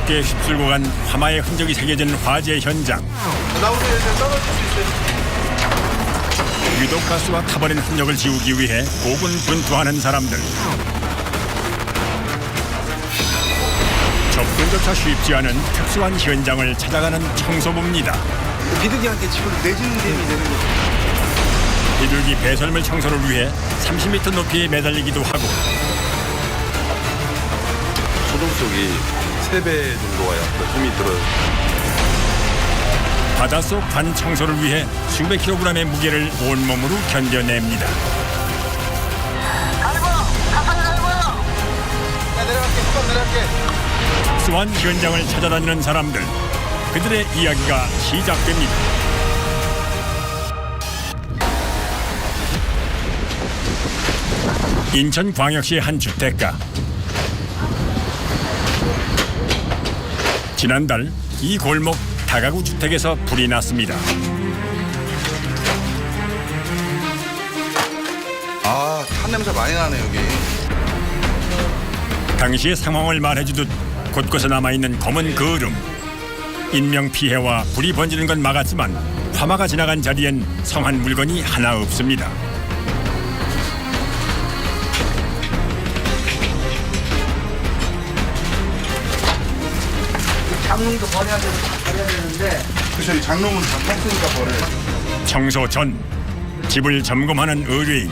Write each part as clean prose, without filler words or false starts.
무겁게 휩쓸고 간 화마의 흔적이 새겨진 화재 현장. 나오세요. 이제 떨어질 수 있어요. 유독가스와 타버린 흔적을 지우기 위해 고군분투하는 사람들. 접근조차 쉽지 않은 특수한 현장을 찾아가는 청소부입니다. 비둘기한테 집을 내주는 셈이 되는 거죠. 비둘기 배설물 청소를 위해 30m 높이에 매달리기도 하고 소동속이 3배 정도가 약간 힘이 들어요. 바닷속 관 청소를 위해 수백 킬로그램의 무게를 온몸으로 견뎌냅니다. 내려갈게. 한번 내려갈게. 특수한 현장을 찾아다니는 사람들. 그들의 이야기가 시작됩니다. 인천광역시의 한 주택가. 지난달 이 골목 다가구 주택에서 불이 났습니다. 아, 탄 냄새 많이 나네 여기. 당시의 상황을 말해주듯 곳곳에 남아있는 검은 거름. 인명피해와 불이 번지는 건 막았지만 화마가 지나간 자리엔 성한 물건이 하나 없습니다. 장롱도 버려야 되는데 그쵸, 이 장롱은 다 탔으니까 버려요. 청소 전 집을 점검하는 의뢰인.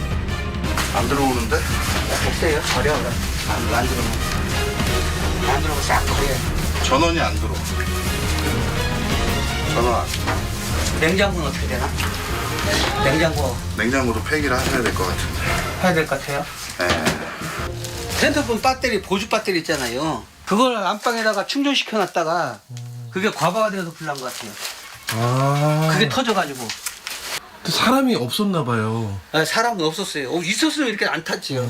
안 들어오는데? 없어요. 버려. 안 들어오면 안 들어오면 싹 버려. 전원이 안 들어. 전원 안 들어. 냉장고는 어떻게 되나? 냉장고도 폐기를 하셔야 될 것 같은데. 해야 될 것 같아요. 네. 핸드폰 배터리, 보조 배터리 있잖아요. 그걸 안방에다가 충전시켜놨다가 그게 과부하가 돼서 불난 것 같아요. 아. 그게 터져가지고. 사람이 없었나 봐요. 사람은 없었어요. 있었으면 이렇게 안 탔지요.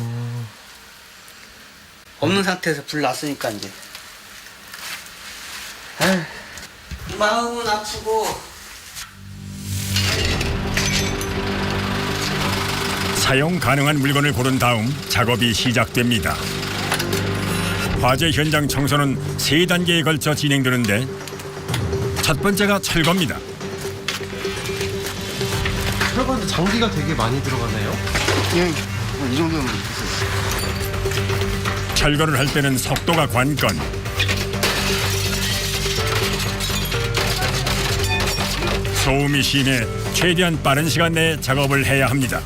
없는 상태에서 불 났으니까 이제. 에휴, 마음은 아프고. 사용 가능한 물건을 고른 다음 작업이 시작됩니다. 화재 현장 청소는 3단계에 걸쳐 진행되는데 첫 번째가 철거입니다. 철거하는데 장비가 되게 많이 들어가네요. 예, 이 정도는. 철거를 할 때는 속도가 관건. 소음이 심해 최대한 빠른 시간 내에 작업을 해야 합니다.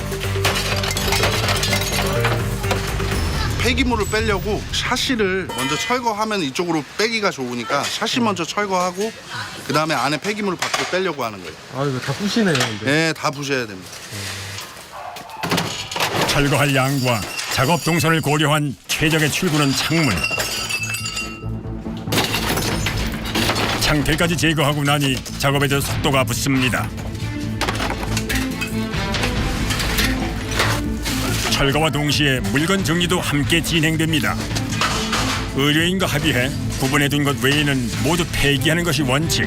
폐기물을 빼려고 샤시를 먼저 철거하면 이쪽으로 빼기가 좋으니까 샤시 먼저 철거하고 그 다음에 안에 폐기물을 밖으로 빼려고 하는 거예요. 아 이거 다 부시네요. 근데. 네, 다 부셔야 됩니다. 철거할 양과 작업 동선을 고려한 최적의 출구는 창문. 창틀까지 제거하고 나니 작업에도 속도가 붙습니다. 철거와 동시에 물건 정리도 함께 진행됩니다. 의뢰인과 합의해 구분해둔 것 외에는 모두 폐기하는 것이 원칙.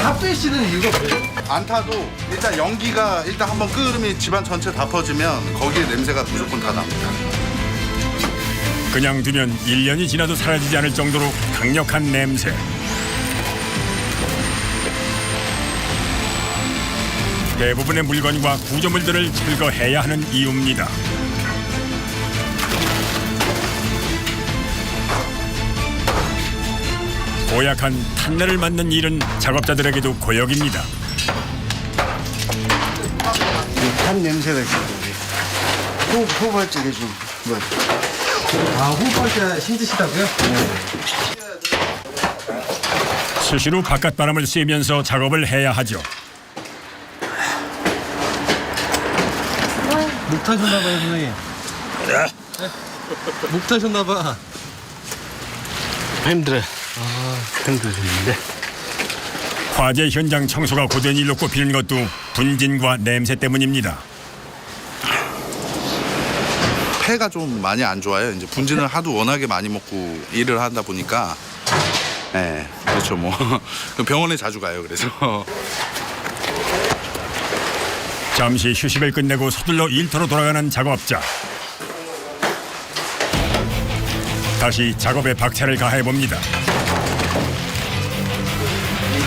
다 빼시는 이유가 뭐예요? 안 타도 일단 연기가 일단 한번 끓으면 집안 전체 다 퍼지면 거기에 냄새가 무조건 다 납니다. 그냥 두면 1년이 지나도 사라지지 않을 정도로 강력한 냄새. 대부분의 물건과 구조물들을 철거해야 하는 이유입니다. 고약한 탄내를 맡는 일은 작업자들에게도 고역입니다. 탄 냄새가 있어요. 호발적이 좀. 뭐. 아 호흡할 때 힘드시다고요? 수시로 바깥바람을 쐬면서 작업을 해야 하죠. 목 타셨나 봐요 선생님. 네? 목 타셨나 봐. 힘들어요. 아 힘들었는데. 화재 현장 청소가 고된 일로 꼽히는 것도 분진과 냄새 때문입니다. 폐가 좀 많이 안 좋아요. 이제 분진을 하도 워낙에 많이 먹고 일을 하다 보니까. 네, 그렇죠 뭐. 병원에 자주 가요. 그래서. 잠시 휴식을 끝내고 서둘러 일터로 돌아가는 작업자. 다시 작업에 박차를 가해봅니다.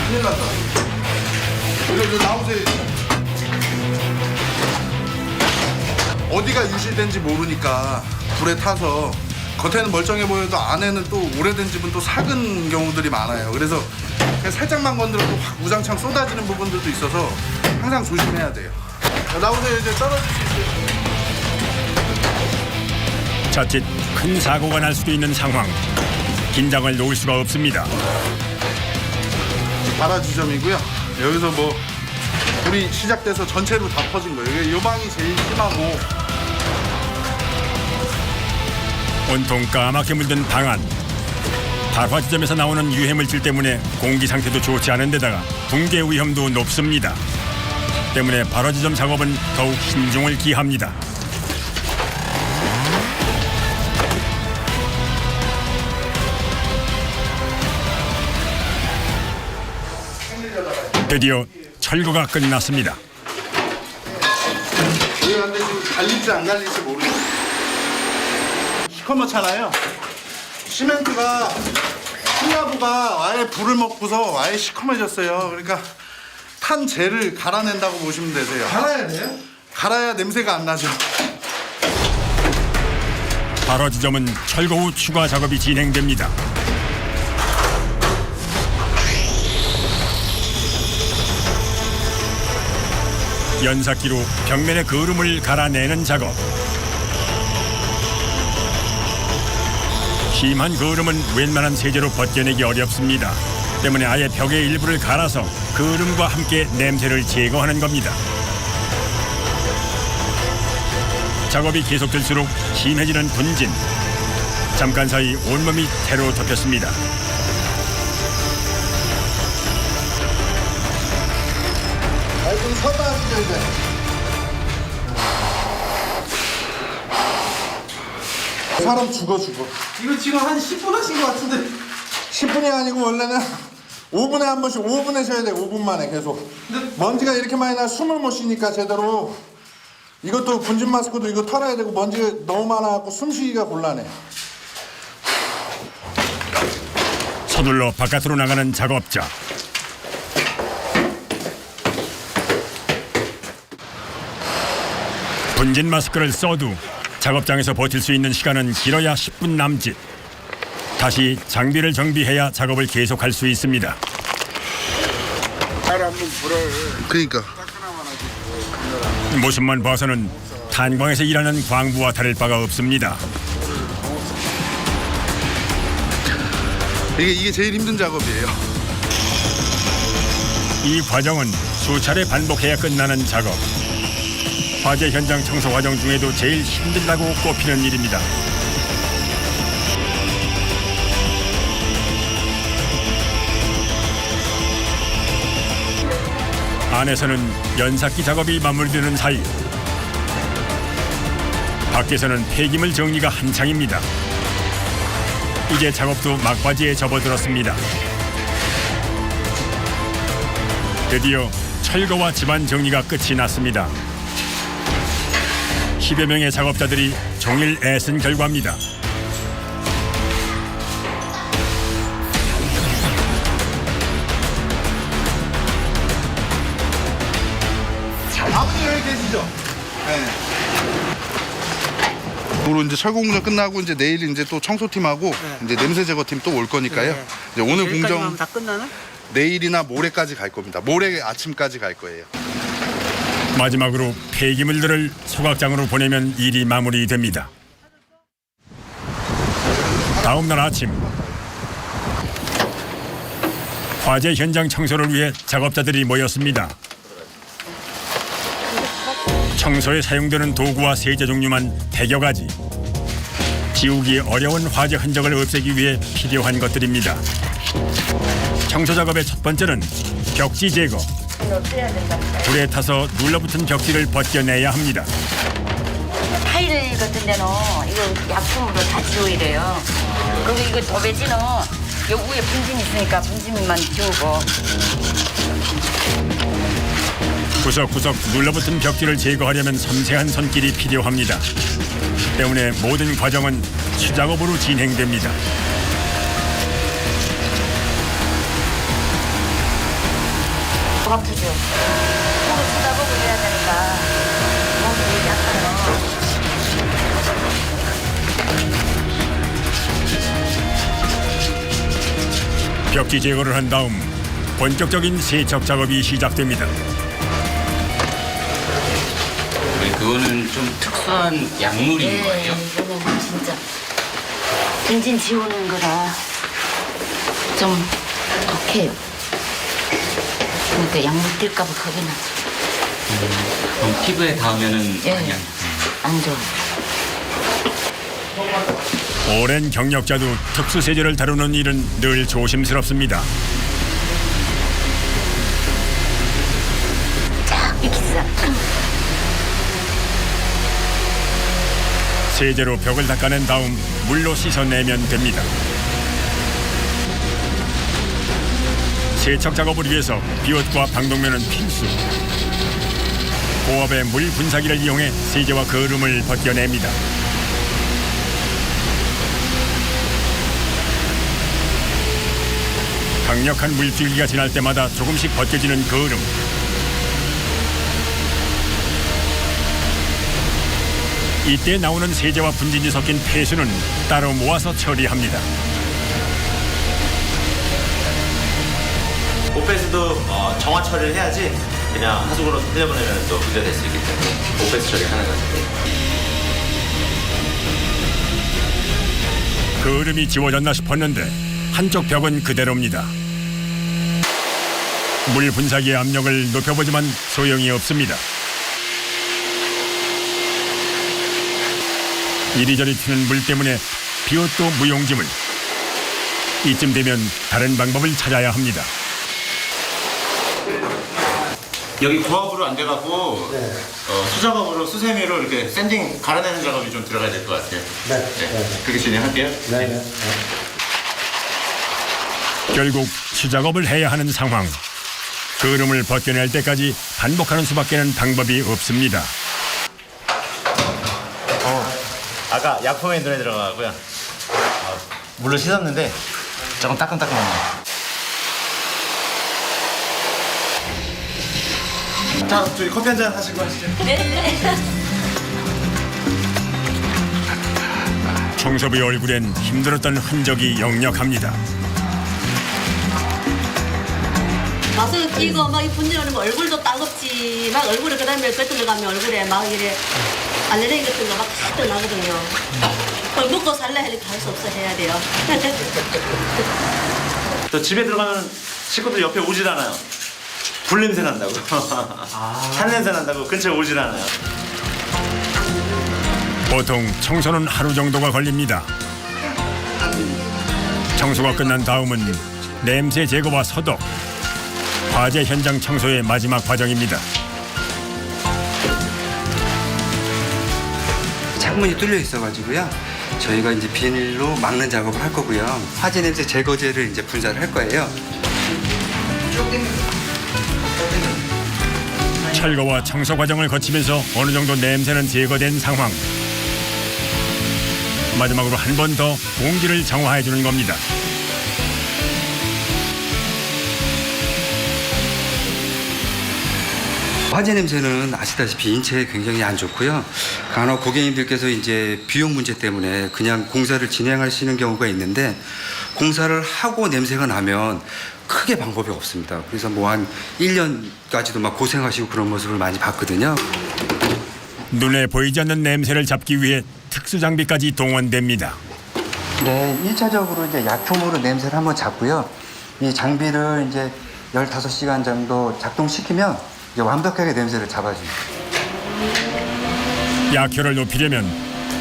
큰일 났다. 이거 나오세요. 어디가 유실된지 모르니까 불에 타서 겉에는 멀쩡해 보여도 안에는 또 오래된 집은 또 삭은 경우들이 많아요. 그래서 그냥 살짝만 건드려도 확 우장창 쏟아지는 부분들도 있어서 항상 조심해야 돼요. 나오세요. 이제 떨어질 수 있어요. 자칫 큰 사고가 날 수도 있는 상황. 긴장을 놓을 수가 없습니다. 발화 지점이고요. 여기서 뭐 불이 시작돼서 전체로 다 퍼진 거예요. 이게 요 방이 제일 심하고 온통 까맣게 물든 방 안. 발화 지점에서 나오는 유해물질 때문에 공기 상태도 좋지 않은 데다가 붕괴 위험도 높습니다. 때문에 발화 지점 작업은 더욱 신중을 기합니다. 드디어 철거가 끝났습니다. 여기 근데 지금 갈릴지 안 갈릴지 모르겠어요. 시커멓잖아요. 시멘트가 흰가루가 아예 불을 먹고서 아예 시커매졌어요. 그러니까 탄 재를 갈아낸다고 보시면 되세요. 갈아야 돼요? 갈아야 냄새가 안 나죠. 발화 지점은 철거 후 추가 작업이 진행됩니다. 연삭기로 벽면의 거름을 갈아내는 작업. 심한 거름은 웬만한 세제로 벗겨내기 어렵습니다. 때문에 아예 벽의 일부를 갈아서 거름과 함께 냄새를 제거하는 겁니다. 작업이 계속될수록 심해지는 분진. 잠깐 사이 온몸이 태로 덮였습니다. 좀 서다 하시죠 이제. 사람 죽어. 이거 지금 한 10분 하신 것 같은데. 10분이 아니고 원래는 5분에 한 번씩 5분에 쉬어야 돼. 5분 만에 계속. 먼지가 이렇게 많이 나 숨을 못 쉬니까 제대로. 이것도 분진 마스크도 이거 털어야 되고 먼지가 너무 많아갖고 숨 쉬기가 곤란해. 서둘러 바깥으로 나가는 작업자. 분진 마스크를 써도 작업장에서 버틸 수 있는 시간은 길어야 10분 남짓. 다시 장비를 정비해야 작업을 계속할 수 있습니다. 그러니까. 모습만 봐서는 탄광에서 일하는 광부와 다를 바가 없습니다. 이게 제일 힘든 작업이에요. 이 과정은 수차례 반복해야 끝나는 작업. 화재 현장 청소 과정 중에도 제일 힘들다고 꼽히는 일입니다. 안에서는 연삭기 작업이 마무리되는 사이 밖에서는 폐기물 정리가 한창입니다. 이제 작업도 막바지에 접어들었습니다. 드디어 철거와 집안 정리가 끝이 났습니다. 10여 명의 작업자들이 종일 애쓴 결과입니다. 아버님 여기 계시죠? 네. 오늘 이제 철거 공정 끝나고 이제 내일 이제 또 청소팀하고 이제 냄새 제거팀 또 올 거니까요. 이제 오늘 공정 다 끝나나? 내일이나 모레까지 갈 겁니다. 모레 아침까지 갈 거예요. 마지막으로 폐기물들을 소각장으로 보내면 일이 마무리됩니다. 다음 날 아침 화재 현장 청소를 위해 작업자들이 모였습니다. 청소에 사용되는 도구와 세제 종류만 100여 가지. 지우기 어려운 화재 흔적을 없애기 위해 필요한 것들입니다. 청소 작업의 첫 번째는 벽지 제거. 불에 타서 눌러붙은 벽지를 벗겨내야 합니다. 타일 같은 데는 이거 약품으로 다 지워야 돼요. 그리고 이거 도배지는 여기 위에 분진 있으니까 분진만 지우고. 구석구석 눌러붙은 벽지를 제거하려면 섬세한 손길이 필요합니다. 때문에 모든 과정은 수작업으로 진행됩니다. 아프죠. 손을 쳐다보고 해야 되니까 몸이 약간은. 벽지 제거를 한 다음 본격적인 세척 작업이 시작됩니다. 그거는 좀 특수한 약물인 거예요? 이거는 진짜 엔진 지우는 거라 좀 독해요. 그러니까 약물 뛸까봐 겁이 나죠. 그럼 피부에 닿으면은 예, 그냥 안 좋아. 오랜 경력자도 특수 세제를 다루는 일은 늘 조심스럽습니다. 비키자. 세제로 벽을 닦아낸 다음 물로 씻어내면 됩니다. 세척 작업을 위해서 비옷과 방독면은 필수. 고압의 물 분사기를 이용해 세제와 거름을 벗겨냅니다. 강력한 물줄기가 지날 때마다 조금씩 벗겨지는 거름. 이때 나오는 세제와 분진이 섞인 폐수는 따로 모아서 처리합니다. 오페스도 정화 처리를 해야지 그냥 하수구로 흘려보내면 또 문제가 될 수 있기 때문에 오페스 처리하는 거죠. 거름이 지워졌나 싶었는데 한쪽 벽은 그대로입니다. 물 분사기의 압력을 높여보지만 소용이 없습니다. 이리저리 튀는 물 때문에 비옷도 무용지물. 이쯤 되면 다른 방법을 찾아야 합니다. 여기 고압으로 안 돼갖고 수작업으로 수세미로 이렇게 샌딩 갈아내는 작업이 좀 들어가야 될 것 같아요. 네. 그렇게 진행할게요. 결국 수작업을 해야 하는 상황. 거름을 벗겨낼 때까지 반복하는 수밖에는 방법이 없습니다. 아까 약품에 눈에 들어가고요. 물로 씻었는데 조금 따끔따끔합니다. 자, 저희 커피 한잔 하시고 하시죠. 청소부의 얼굴엔 힘들었던 흔적이 역력합니다. 마스크 끼고 막 이 분열하면 얼굴도 따갑지. 막 얼굴에 그다음에 뱉들러 가면 얼굴에 막 이래 알레르기 같은 거 막 다 나거든요. 그걸 먹고 살래 하니까 할 수 없어 해야 돼요. 또 집에 들어가면 식구들 옆에 오질 않아요. 불 냄새 난다고. 찬 냄새 난다고 근처에 오질 않아요. 보통 청소는 하루 정도가 걸립니다. 청소가 끝난 다음은 냄새 제거와 소독. 화재 현장 청소의 마지막 과정입니다. 창문이 뚫려 있어가지고요. 저희가 이제 비닐로 막는 작업을 할 거고요. 화재 냄새 제거제를 이제 분사를 할 거예요. 철거와 청소 과정을 거치면서 어느 정도 냄새는 제거된 상황. 마지막으로 한 번 더 공기를 정화해 주는 겁니다. 화재 냄새는 아시다시피 인체에 굉장히 안 좋고요. 간혹 고객님들께서 이제 비용 문제 때문에 그냥 공사를 진행하시는 경우가 있는데 공사를 하고 냄새가 나면 크게 방법이 없습니다. 그래서 뭐 한 1년까지도 막 고생하시고 그런 모습을 많이 봤거든요. 눈에 보이지 않는 냄새를 잡기 위해 특수 장비까지 동원됩니다. 네, 1차적으로 이제 약품으로 냄새를 한번 잡고요. 이 장비를 이제 15시간 정도 작동시키면 이제 완벽하게 냄새를 잡아줍니다. 약효를 높이려면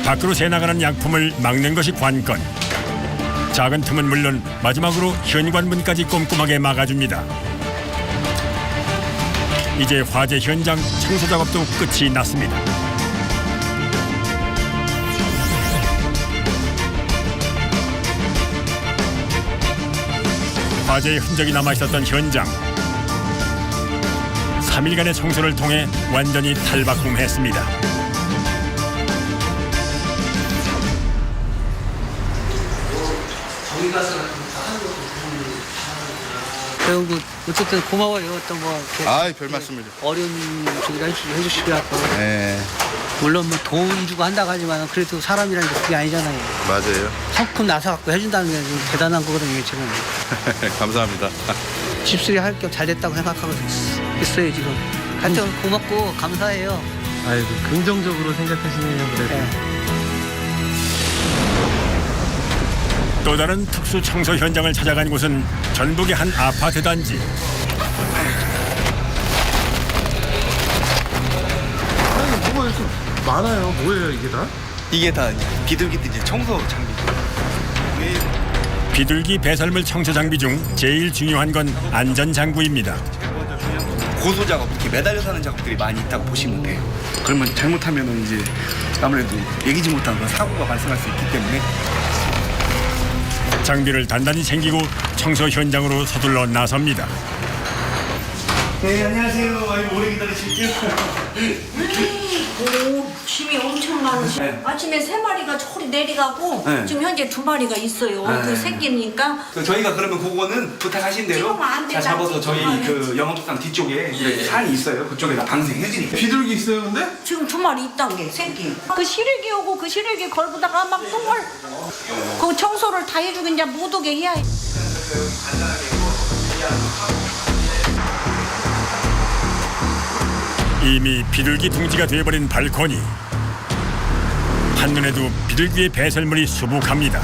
밖으로 새나가는 약품을 막는 것이 관건. 작은 틈은 물론 마지막으로 현관문까지 꼼꼼하게 막아줍니다. 이제 화재 현장 청소 작업도 끝이 났습니다. 화재의 흔적이 남아있었던 현장. 3일간의 청소를 통해 완전히 탈바꿈했습니다. 배우고 어쨌든 고마워요. 또 뭐 이렇게 아이, 별 말씀을요. 어려운 저기다 해주시고 네, 물론 뭐 돈 주고 한다고 하지만 그래도 사람이라는 게 그게 아니잖아요. 맞아요. 성품 나서 갖고 해준다는 게 좀 대단한 거거든요. 지금 감사합니다. 집수리 할 겸 잘 됐다고 생각하고 있어요 지금. 하여튼 고맙고 감사해요. 아이고 긍정적으로 생각하시네요. 그래도. 또 다른 특수 청소 현장을 찾아간 곳은 전북의 한 아파트 단지. 아니 뭐가 이렇게 많아요. 뭐예요 이게 다? 이게 다 비둘기들 이제 청소 장비죠. 비둘기 배설물 청소 장비 중 제일 중요한 건 안전 장구입니다. 고소 작업, 이렇게 매달려 사는 작업들이 많이 있다고 보시면 돼요. 그러면 잘못하면은 이제 아무래도 예기치 못한 그런 사고가 발생할 수 있기 때문에. 장비를 단단히 챙기고 청소 현장으로 서둘러 나섭니다. 네, 안녕하세요. 아이고, 오래 기다리실게요. 오, 짐이 엄청 많으시. 네. 아침에 3마리가 저리 내려가고 네. 지금 현재 2마리가 있어요. 네. 그 새끼니까 저희가 그러면 그거는 부탁하신 대로 지금은 안 잘 된다. 잡아서 저희 지금은 그 영업상 뒤쪽에 산이 있어요. 그쪽에다 방생해드릴게요. 비둘기 있어요 근데? 지금 2마리 있단 게 새끼. 그 시래기 오고 그 시래기 걸보다가 막 똥을 그 청소를 다 해주고 이제 못 오게 해야 해. 이미 비둘기 둥지가 되어버린 발코니. 한눈에도 비둘기의 배설물이 수북합니다.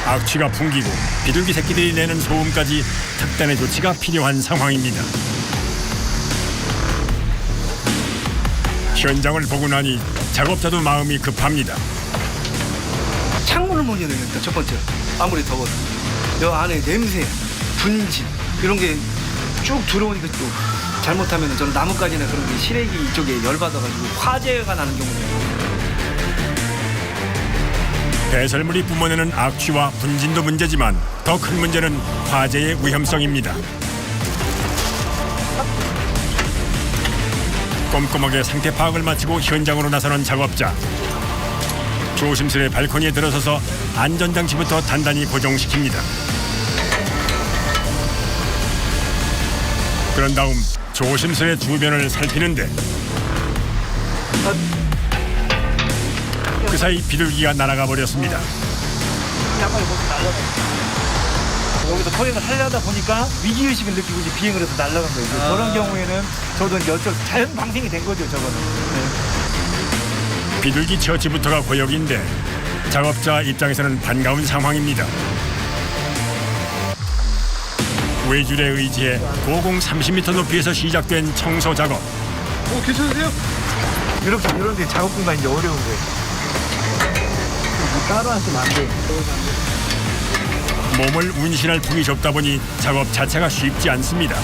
악취가 풍기고 비둘기 새끼들이 내는 소음까지 특단의 조치가 필요한 상황입니다. 현장을 보고 나니 작업자도 마음이 급합니다. 창문을 못 열어야겠다. 첫 번째. 아무리 더워도. 여 안에 냄새, 분진 이런 게 쭉 들어오니까 또 잘못하면 저는 나뭇가지나 그런 게 시래기 이쪽에 열받아가지고 화재가 나는 경우도 배설물이 뿜어내는 악취와 분진도 문제지만 더 큰 문제는 화재의 위험성입니다. 꼼꼼하게 상태 파악을 마치고 현장으로 나서는 작업자. 조심스레 발코니에 들어서서 안전장치부터 단단히 고정시킵니다. 그런 다음 조심스레 주변을 살피는데 그 사이 비둘기가 날아가 버렸습니다. 여기서 토행을 하려다 보니까 위기의식을 느끼고 이제 비행을 해서 날아간 거예요. 저런 경우에는 저도 이제 어쩔 자연 방생이 된 거죠, 저거는. 비둘기 처치부터가 고역인데 작업자 입장에서는 반가운 상황입니다. 외줄에 의지해 고공 30m 높이에서 시작된 청소 작업. 괜찮으세요? 이렇게 이런 데 작업 공간이 이제 어려운 거예요. 따로 하시면 안 돼요. 몸을 운신할 폭이 좁다 보니 작업 자체가 쉽지 않습니다.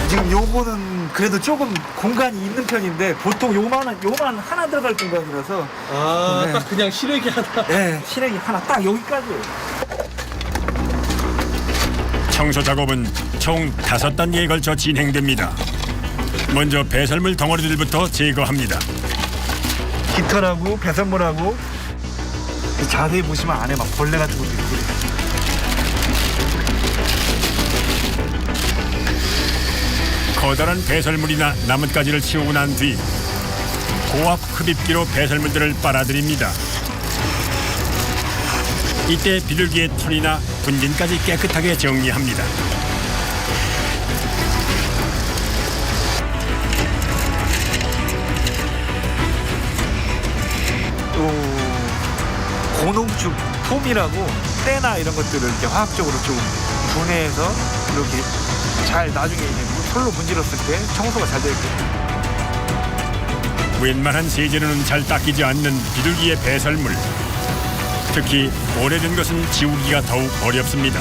지금 요거는 그래도 조금 공간이 있는 편인데 보통 요만 하나 들어갈 공간이라서 네. 딱 그냥 시래기 하나. 네, 실행이 하나 딱 여기까지예요. 청소 작업은 총 5단계에 걸쳐 진행됩니다. 먼저 배설물 덩어리들부터 제거합니다. 깃털하고 배선물하고 자세히 보시면 안에 막 벌레 같은 것도 있고 커다란 배설물이나 나뭇가지를 치우고 난 뒤 고압 흡입기로 배설물들을 빨아들입니다. 이때 비둘기의 털이나 분진까지 깨끗하게 정리합니다. 또 고농축 폼이라고 때나 이런 것들을 이렇게 화학적으로 좀 분해해서 이렇게 잘 나중에 이제 솔로 문질렀을 때 청소가 잘 되게끔. 웬만한 세제로는 잘 닦이지 않는 비둘기의 배설물. 특히 오래된 것은 지우기가 더욱 어렵습니다.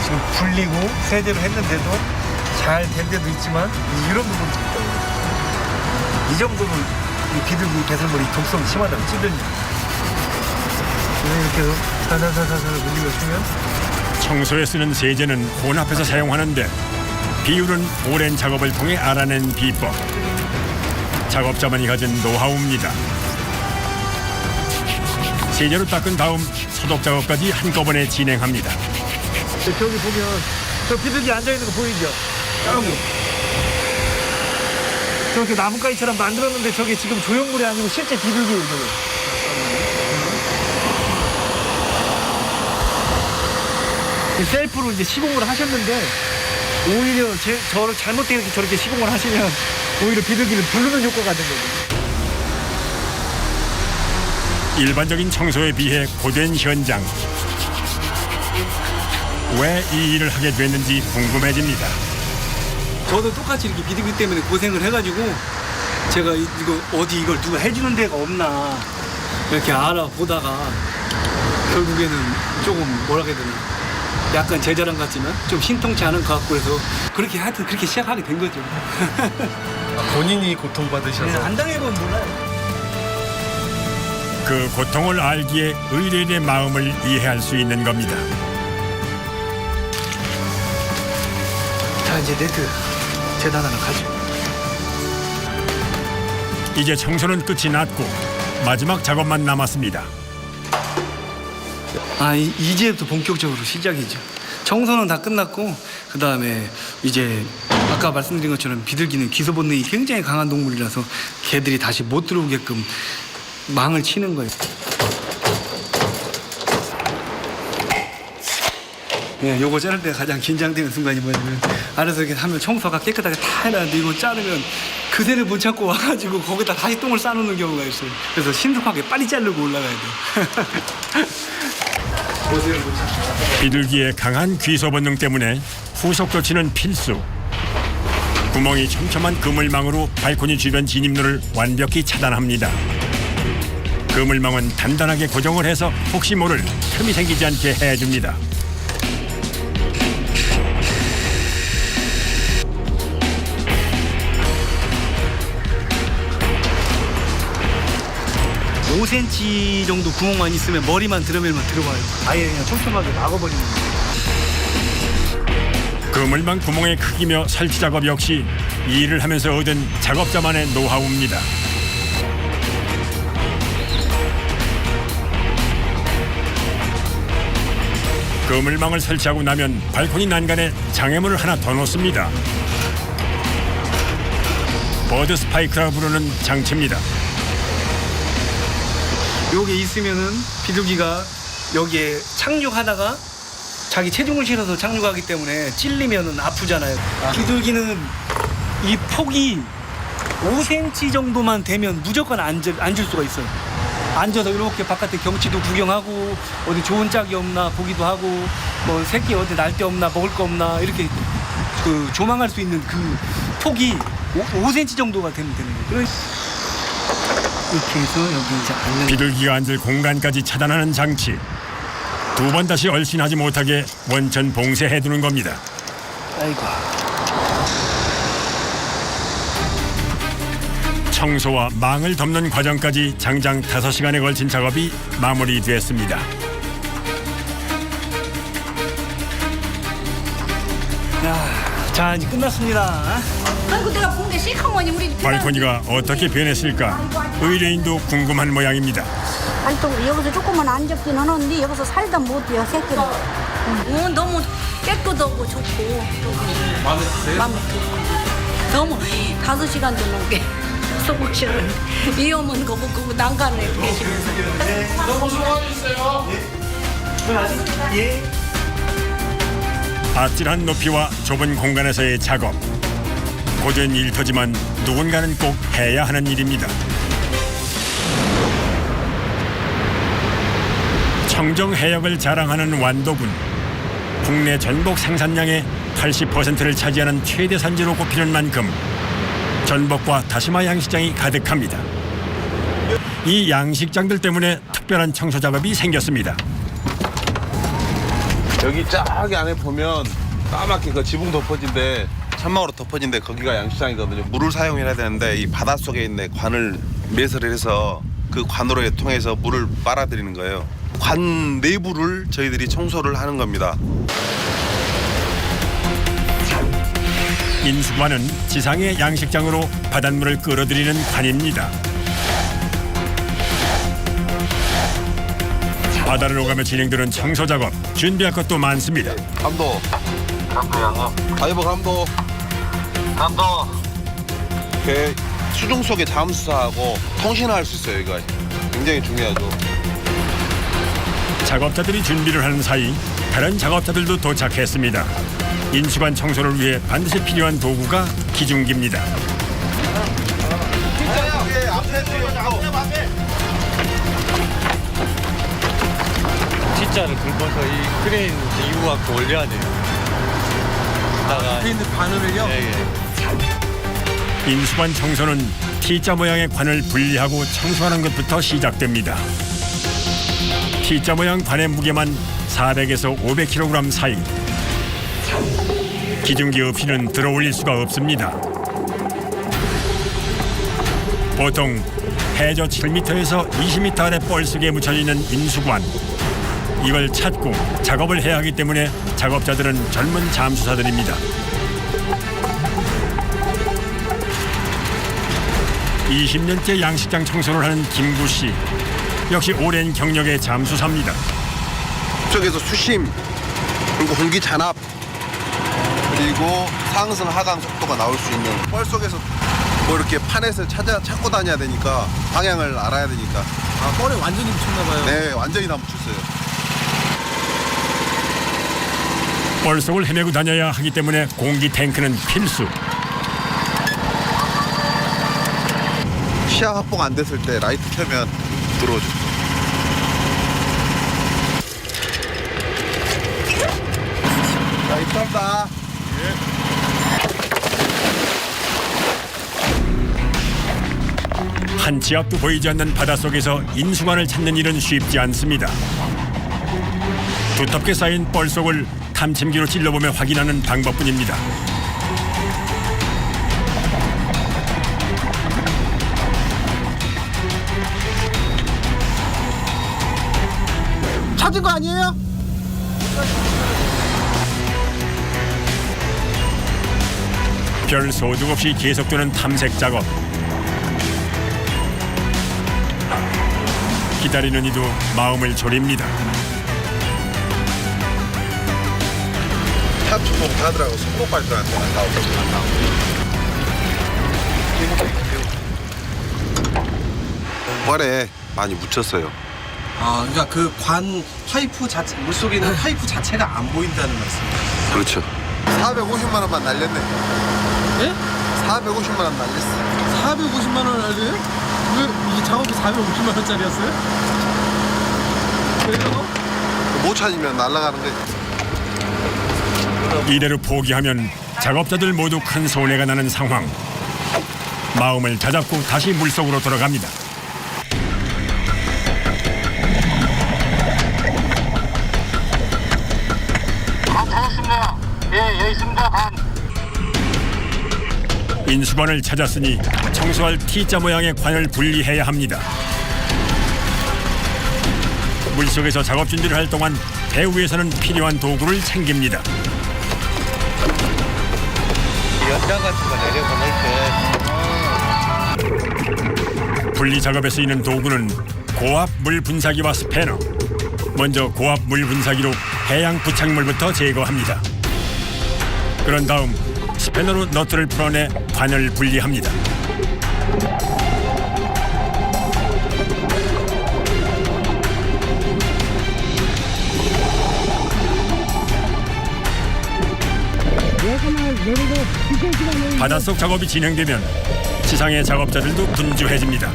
지금 불리고 세제로 했는데도 잘 된 데도 있지만 이런 부분도 있다고. 이 정도면 이 비둘기 배설물이 독성이 심하다고 찌들냐. 이렇게 해서 살살살살 물려주면 청소에 쓰는 세제는 혼합해서 사용하는데 비율은 오랜 작업을 통해 알아낸 비법. 작업자만이 가진 노하우입니다. 세제로 닦은 다음 소독 작업까지 한꺼번에 진행합니다. 저기 보면 저 비둘기 앉아있는 거 보이죠? 여기 저렇게 나뭇가지처럼 만들었는데 저게 지금 조형물이 아니고 실제 비둘기예요. 저게. 셀프로 이제 시공을 하셨는데 오히려 저를 잘못되게 이렇게 저렇게 시공을 하시면 오히려 비둘기를 부르는 효과가 되는 거죠. 일반적인 청소에 비해 고된 현장. 왜 이 일을 하게 됐는지 궁금해집니다. 저도 똑같이 이렇게 비둘기 때문에 고생을 해가지고 제가 이걸 누가 해주는 데가 없나 이렇게 알아보다가 결국에는 조금 뭐라 해야 되나 약간 제 자랑 같지만 좀 신통치 않은 것 같고 해서 그렇게 하여튼 그렇게 시작하게 된 거죠. 본인이 고통받으셔서 네, 안 당해보면 몰라요. 그 고통을 알기에 의뢰인의 마음을 이해할 수 있는 겁니다. 자 이제 네트 재단하러 가죠. 이제 청소는 끝이 났고 마지막 작업만 남았습니다. 이제부터 본격적으로 시작이죠. 청소는 다 끝났고 그 다음에 이제 아까 말씀드린 것처럼 비둘기는 기소 본능이 굉장히 강한 동물이라서 개들이 다시 못 들어오게끔 망을 치는 거예요. 예, 요거 자를 때 가장 긴장되는 순간이 뭐냐면 알아서 이렇게 하면 청소가 깨끗하게 다 해놨는데 이거 자르면 그새를 못 찾고 와가지고 거기다 다시 똥을 싸놓는 경우가 있어요. 그래서 신속하게 빨리 자르고 올라가야 돼요. 비둘기의 강한 귀소 본능 때문에 후속 조치는 필수. 구멍이 촘촘한 그물망으로 발코니 주변 진입로를 완벽히 차단합니다. 그물망은 단단하게 고정을 해서 혹시 모를 틈이 생기지 않게 해줍니다. (5cm) 정도 구멍만 있으면 머리만 들어밀면 들어가요. 아예 그냥 촘촘하게 막아버리는 거예요. 그물망 구멍의 크기며 설치 작업 역시 이 일을 하면서 얻은 작업자만의 노하우입니다. 그물망을 설치하고 나면 발코니 난간에 장애물을 하나 더 놓습니다. 버드 스파이크라 부르는 장치입니다. 요게 있으면은 비둘기가 여기에 착륙하다가 자기 체중을 실어서 착륙하기 때문에 찔리면은 아프잖아요. 비둘기는 이 폭이 5cm 정도만 되면 무조건 앉을 수가 있어요. 앉아서 이렇게 바깥에 경치도 구경하고 어디 좋은 짝이 없나 보기도 하고 뭐 새끼 어디 날 데 없나 먹을 거 없나 이렇게 그 조망할 수 있는 그 폭이 5cm 정도가 되면 되는 거예요. 이렇게 해서 여기 이제 앉는 비둘기가 앉을 공간까지 차단하는 장치. 두 번 다시 얼씬하지 못하게 원천 봉쇄해두는 겁니다. 아이고. 청소와 망을 덮는 과정까지 장장 5시간에 걸친 작업이 마무리됐습니다. 자 이제 끝났습니다. 아이고 내가 본 게 시커머니 우리 발코니가 어떻게 변했을까? 의뢰인도 궁금한 모양입니다. 아니 또 여기서 조금만 안 적기는 하는데 여기서 살다 못해요 새끼는. 너무 깨끗하고 좋고 마음에 드세요? 마음에 들고 너무 5시간도 넘게 속을 싫은 위험은 거북거북 난간에 계시고 너무 수고하셨어요. 예. 아찔한 높이와 좁은 공간에서의 작업. 고된 일터지만 누군가는 꼭 해야 하는 일입니다. 청정 해역을 자랑하는 완도군. 국내 전복 생산량의 80%를 차지하는 최대 산지로 꼽히는 만큼 전복과 다시마 양식장이 가득합니다. 이 양식장들 때문에 특별한 청소 작업이 생겼습니다. 여기 저기 안에 보면 까맣게 그 지붕 덮어진데 천막으로 덮어진데 거기가 양식장이거든요. 물을 사용해야 되는데 이 바닷속에 있는 관을 매설을 해서 그 관으로 통해서 물을 빨아들이는 거예요. 관 내부를 저희들이 청소를 하는 겁니다. 인수관은 지상의 양식장으로 바닷물을 끌어들이는 관입니다. 바다를 오가며 진행되는 청소 작업, 준비할 것도 많습니다. 감독. 감독. 다이버 감독. 이렇게 수중 속에 잠수하고 통신할 수 있어요. 이거 굉장히 중요하죠. 작업자들이 준비를 하는 사이 다른 작업자들도 도착했습니다. 인수관 청소를 위해 반드시 필요한 도구가 기중기입니다. T자를 긁어서 이 크레인 이후 갖고 올려야 돼요. 크레인 바늘을요? 인수관 청소는 T자 모양의 관을 분리하고 청소하는 것부터 시작됩니다. T자 모양 관의 무게만 400에서 500kg 사이. 기중기 없이는 들어 올릴 수가 없습니다. 보통 해저 7m에서 20m 아래 뻘속에 묻혀 있는 인수관. 이걸 찾고 작업을 해야 하기 때문에 작업자들은 젊은 잠수사들입니다. 20년째 양식장 청소를 하는 김구 씨. 역시 오랜 경력의 잠수사입니다. 쪽에서 수심, 그리고 공기 잔압, 그리고 상승 하강 속도가 나올 수 있는 뻘 속에서 뭐 이렇게 판에서 찾고 다녀야 되니까 방향을 알아야 되니까. 아, 뻘에 완전히 묻혔나 봐요. 네, 완전히 다 묻혔어요. 뻘 속을 헤매고 다녀야 하기 때문에 공기 탱크는 필수. 시야 확보가 안 됐을 때 라이트 켜면 들어오죠. 자, 입장다. 한 치 앞도 보이지 않는 바닷속에서 인수관을 찾는 일은 쉽지 않습니다. 두텁게 쌓인 뻘 속을 탐침기로 찔러보며 확인하는 방법뿐입니다. 찾은 거 아니에요? 별 소득 없이 계속되는 탐색 작업. 기다리는 이도 마음을 졸입니다. 탑주공 하더라고. 손목 발전한테 안 나오고. 뻘에 많이 묻혔어요. 아, 그러니까 그 관 파이프 자체, 물속에 있는 파이프 자체가 안 보인다는 말씀이에요. 그렇죠. 450만 원만 날렸네. 예? 450만 원 날렸어. 450만 원 알려요? 왜 이 작업이 450만 원짜리였어요? 왜요? 못 찾으면 날아가는 거지. 이대로 포기하면 작업자들 모두 큰 손해가 나는 상황. 마음을 다잡고 다시 물속으로 들어갑니다. 찾았습니다. 예, 여기 있습니다. 반. 인수관을 찾았으니 청소할 T자 모양의 관을 분리해야 합니다. 물속에서 작업 준비를 할 동안 배 위에서는 필요한 도구를 챙깁니다. 연장 같은 거 내려보낼 때 분리 작업에 쓰이는 도구는 고압 물 분사기와 스패너. 먼저 고압 물 분사기로 해양 부착물부터 제거합니다. 그런 다음 스패너로 너트를 풀어내 관을 분리합니다. 바닷속 작업이 진행되면 지상의 작업자들도 분주해집니다.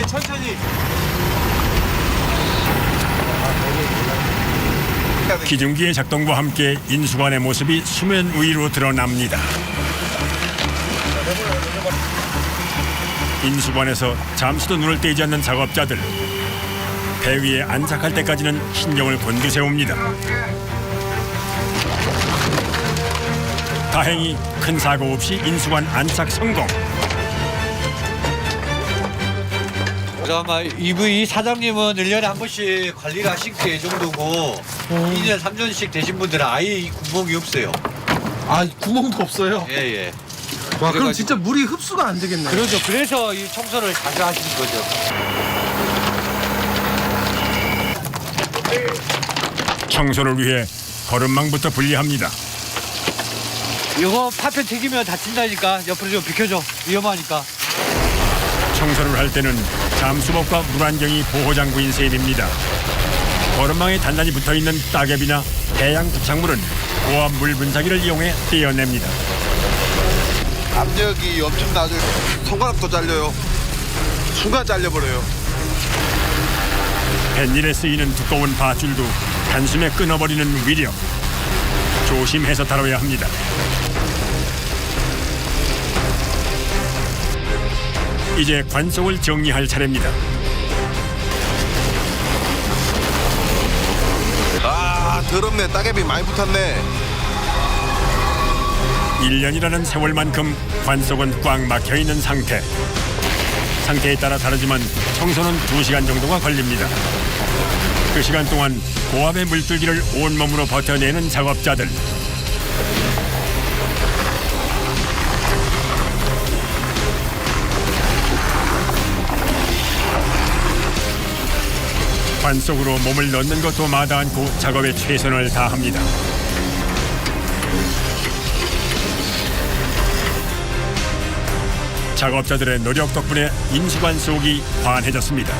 천천히. 기중기의 작동과 함께 인수관의 모습이 수면 위로 드러납니다. 인수관에서 잠시도 눈을 떼지 않는 작업자들. 배 위에 안착할 때까지는 신경을 곤두세웁니다. 다행히 큰 사고 없이 인수관 안착 성공. 아마 이 사장님은 1년에 한 번씩 관리를 하신 게 정도고 2년, 3년씩 되신 분들은 아예 이 구멍이 없어요. 아, 구멍도 없어요? 예. 와, 그럼 진짜 물이 흡수가 안 되겠네요. 그렇죠. 그래서 이 청소를 자주 하시는 거죠. 청소를 위해 거름망부터 분리합니다. 이거 파편 튀기면 다친다니까 옆으로 좀 비켜줘. 위험하니까. 청소를 할 때는 잠수복과 물안경이 보호장구인 셈입니다. 거름망에 단단히 붙어있는 따개비나 해양 부착물은 고압 물 분사기를 이용해 떼어냅니다. 압력이 엄청 나죠. 손가락도 잘려요. 순간 잘려버려요. 뱃일에 쓰이는 두꺼운 밧줄도 단숨에 끊어버리는 위력. 조심해서 다뤄야 합니다. 이제 관속을 정리할 차례입니다. 아, 더럽네. 따개비 많이 붙었네. 1년이라는 세월만큼 관속은 꽉 막혀있는 상태. 상태에 따라 다르지만 청소는 2시간 정도가 걸립니다. 그 시간 동안 고압의 물줄기를 온몸으로 버텨내는 작업자들. 관속으로 몸을 넣는 것도 마다 않고 작업에 최선을 다합니다. 작업자들의 노력 덕분에 인수관 속이 환해졌습니다.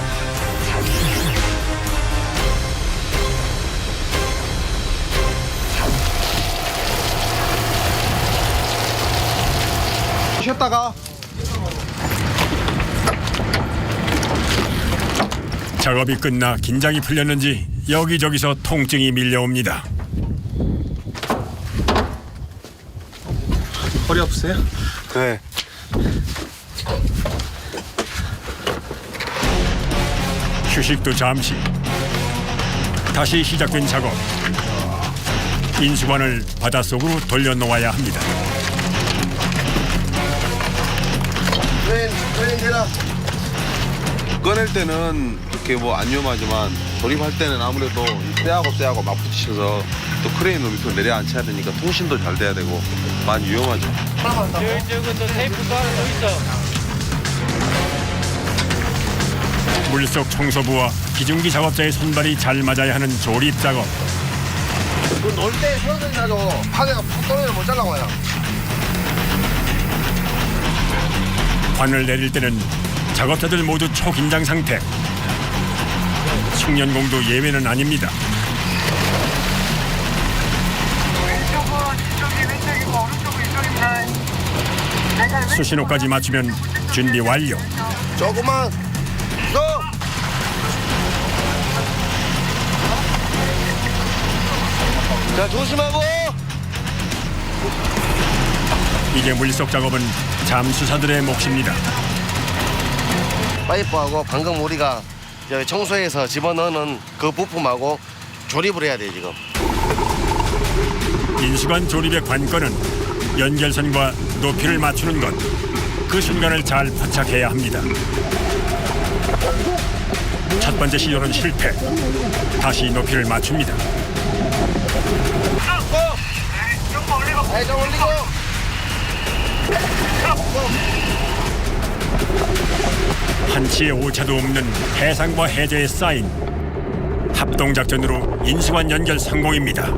쉬었다가 작업이 끝나 긴장이 풀렸는지 여기저기서 통증이 밀려옵니다. 허리 아프세요? 네. 휴식도 잠시. 다시 시작된 작업. 인수관을 바닷속으로 돌려놓아야 합니다. 꺼낼 때는 그렇게 뭐 안 위험하지만 조립할 때는 아무래도 쇠하고 막 부딪혀서 또 크레인으로 밑으로 내려앉혀야 되니까 통신도 잘 돼야 되고 많이 위험하죠. 저기 또 테이프도 하나 더 있어. 물속 청소부와 기중기 작업자의 손발이 잘 맞아야 하는 조립 작업. 놀 때 손을 나죠. 파내가 푹 떨어져 못 잘라와요. 관을 내릴 때는 작업자들 모두 초긴장 상태. 숙련공도 예외는 아닙니다. 수신호까지 맞추면 준비 완료. 조금만 더. 자, 조심하고. 이제 물속 작업은 잠수사들의 몫입니다. 파이프하고 방금 우리가 청소해서 집어넣는 그 부품하고 조립을 해야 돼요, 지금. 인수관 조립의 관건은 연결선과 높이를 맞추는 것. 그 순간을 잘 포착해야 합니다. 첫 번째 시도는 실패. 다시 높이를 맞춥니다. 좀 올리고. 한치의 오차도 없는 해상과 해저의 쌓인 합동작전으로 인수관 연결 성공입니다.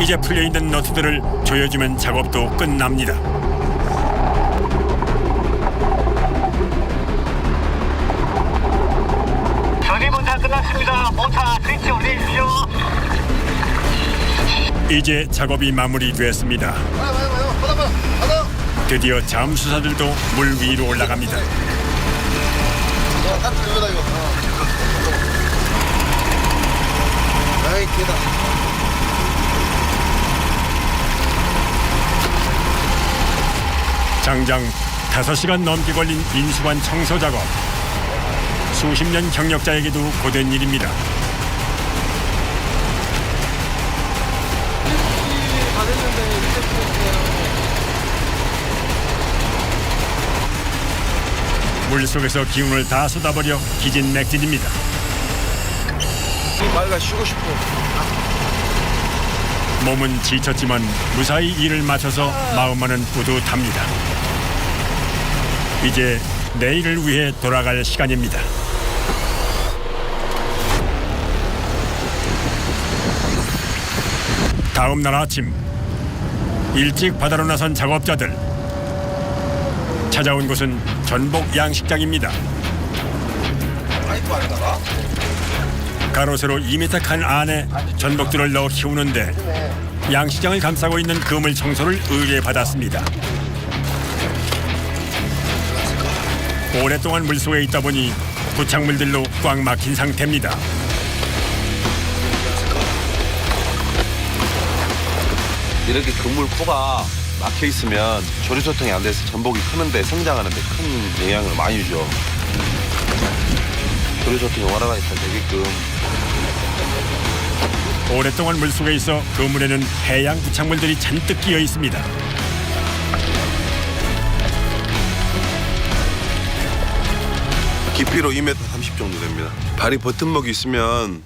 이제 풀려있는 너트들을 조여주면 작업도 끝납니다. 전입은 다 끝났습니다. 모터 스위치 올리십시오. 이제 작업이 마무리됐습니다. 드디어 잠수사들도 물 위로 올라갑니다. 아이, 개다. 장장 5시간 넘게 걸린 인수관 청소 작업. 수십 년 경력자에게도 고된 일입니다. 물속에서 기운을 다 쏟아버려 기진맥진입니다. 말가 쉬고 싶어. 몸은 지쳤지만 무사히 일을 마쳐서 마음만은 뿌듯합니다. 이제 내일을 위해 돌아갈 시간입니다. 다음 날 아침 일찍 바다로 나선 작업자들. 찾아온 곳은 전복 양식장입니다. 가로 세로 2m 칸 안에 전복들을 넣어 키우는데 양식장을 감싸고 있는 그물 청소를 의뢰받았습니다. 오랫동안 물속에 있다 보니 부착물들로 꽉 막힌 상태입니다. 이렇게 그물 코가 막혀 있으면 조리소통이 안 돼서 전복이 크는데 성장하는데 큰 영향을 많이 주죠. 조리소통이 원활하게 잘 되게끔. 오랫동안 물속에 있어 그물에는 해양 부착물들이 잔뜩 끼어 있습니다. 깊이로 2m 30 정도 됩니다. 발이 버튼목이 있으면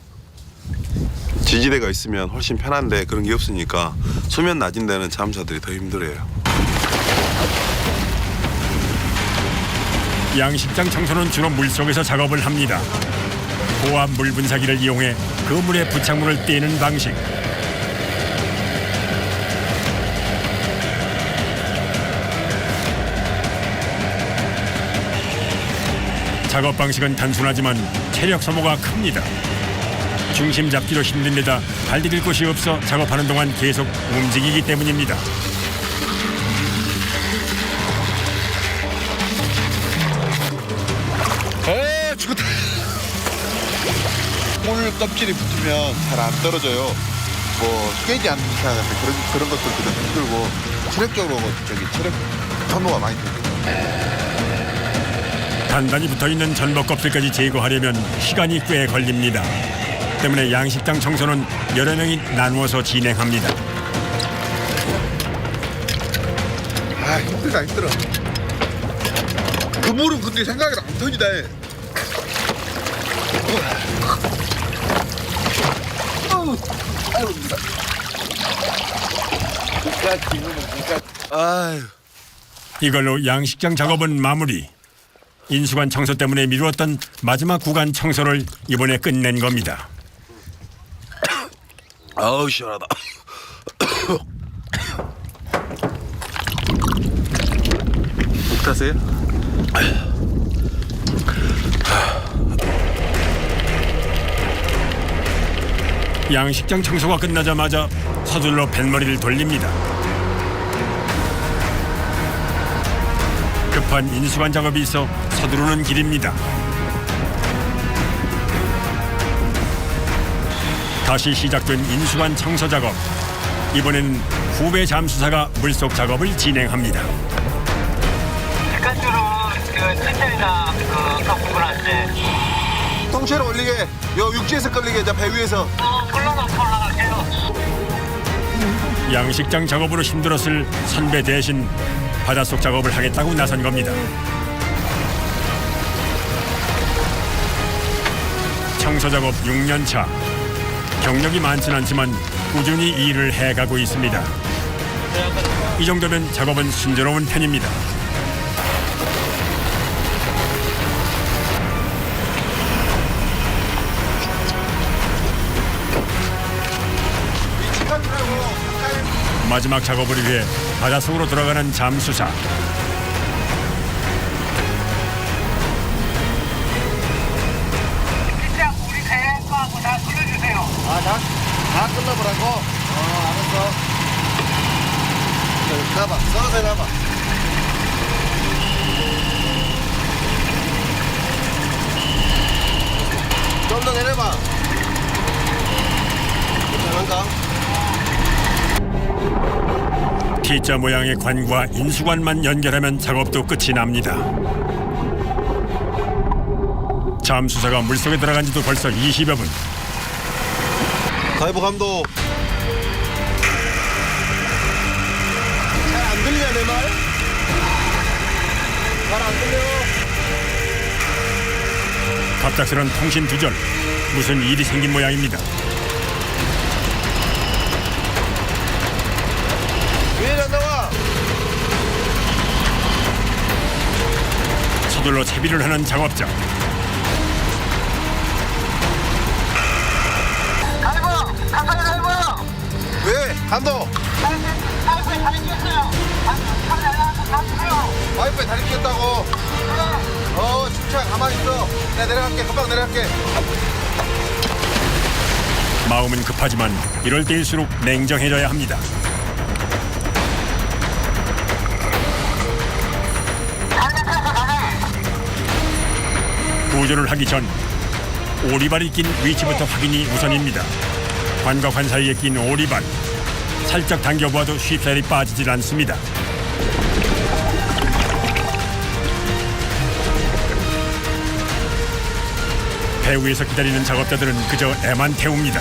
지지대가 있으면 훨씬 편한데 그런 게 없으니까 수면 낮은 데는 잠수사들이 더 힘들어요. 양식장 청소는 주로 물속에서 작업을 합니다. 고압 물 분사기를 이용해 그물에 부착물을 떼는 방식. 작업 방식은 단순하지만 체력 소모가 큽니다. 중심 잡기도 힘든 데다 발 디딜 곳이 없어 작업하는 동안 계속 움직이기 때문입니다. 죽었다. 오늘 껍질이 붙으면 잘 안 떨어져요. 뭐 깨지 않는 이상 그런 것들도 힘들고 체력적으로 체력 소모가 많이 됩니다. 단단히 붙어있는 전복 껍질까지 제거하려면 시간이 꽤 걸립니다. 때문에 양식장 청소는 여러 명이 나누어서 진행합니다. 아 힘들다 힘들어. 그물은 근데 생각이 안 터지다. 아유. 이걸로 양식장 작업은 마무리. 인수관 청소 때문에 미루었던 마지막 구간 청소를 이번에 끝낸 겁니다. 아우 시원하다. 목 타세요? 양식장 청소가 끝나자마자 서둘러 뱃머리를 돌립니다. 급한 인수관 작업이 있어 서두르는 길입니다. 다시 시작된 인수관 청소 작업. 이번엔 후배 잠수사가 물속 작업을 진행합니다. 객관적으로 천천히나 구분할 때 통째로 올리게. 요 육지에서 끌리게 배 위에서. 올라갈게요. 양식장 작업으로 힘들었을 선배 대신 바닷속 작업을 하겠다고 나선 겁니다. 청소 작업 6년 차. 경력이 많진 않지만 꾸준히 일을 해가고 있습니다. 이 정도면 작업은 순조로운 편입니다. 마지막 작업을 위해 바닷속으로 들어가는 잠수사. 우리 배하고 다 불러주세요. 다 끝나보라고? 알았어. 가봐, 서서 가봐. 좀 더 내려봐. 괜찮은가? T자 모양의 관과 인수관만 연결하면 작업도 끝이 납니다. 잠수사가 물속에 들어간 지도 벌써 20여 분. 다이버 감독. 잘 안 들리냐 내 말? 잘 안 들려. 갑작스런 통신 두절. 무슨 일이 생긴 모양입니다. 왜 안 나와? 서둘러 채비를 하는 작업자. 왜? 감독! 와이프에 다리 끼었다고? 침착 가만히 있어. 내가 내려갈게. 금방 내려갈게. 마음은 급하지만 이럴 때일수록 냉정해져야 합니다. 구조를 하기 전 오리발이 낀 위치부터 확인이 우선입니다. 관과 관 사이에 낀 오리발. 살짝 당겨보아도 쉽사리 빠지질 않습니다. 배 위에서 기다리는 작업자들은 그저 애만 태웁니다.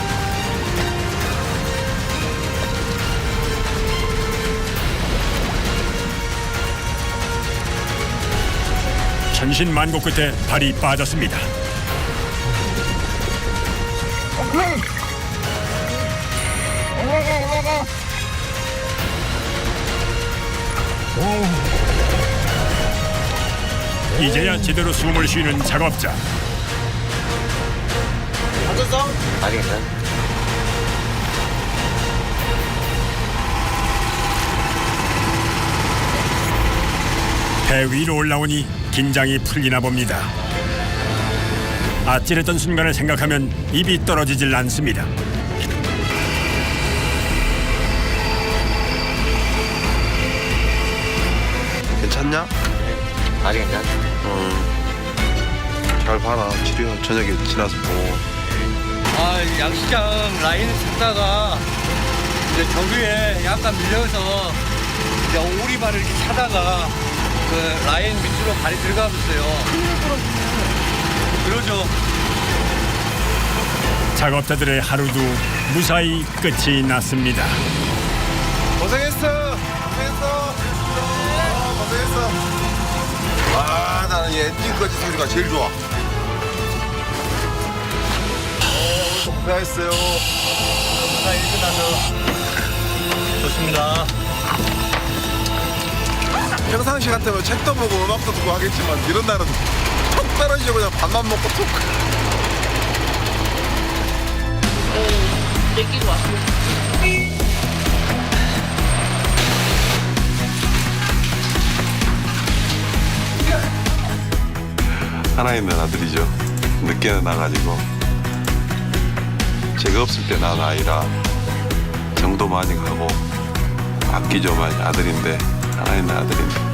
천신만고 끝에 발이 빠졌습니다. 이제야 제대로 숨을 쉬는 작업자. 앉았어? 아직 괜찮아. 배 위로 올라오니 긴장이 풀리나 봅니다. 아찔했던 순간을 생각하면 입이 떨어지질 않습니다. 괜찮냐? 아직 괜찮아. 잘 봐라. 치료 저녁에 지나서 보고. 양시장 라인을 찾다가 이제 저기에 약간 밀려서 이제 오리발을 이렇게 차다가 그 라인 밑으로 발이 들어가버렸어요. 그러죠. 작업자들의 하루도 무사히 끝이 났습니다. 고생했어. 고생했어. 나는 얘 엔진 꺼진 소리가 제일 좋아. 고생했어요. 일 끝나서 좋습니다. 평상시 같으면 책도 보고 음악도 듣고 하겠지만 이런 날은 톡 떨어지고 그냥 밥만 먹고 톡. 내끼리 왔습니다. 하나 있는 아들이죠. 늦게는 나가지고 제가 없을 때 낳은 아이라 정도 많이 가고 아끼죠 많이. 아들인데 하나 있는 아들인데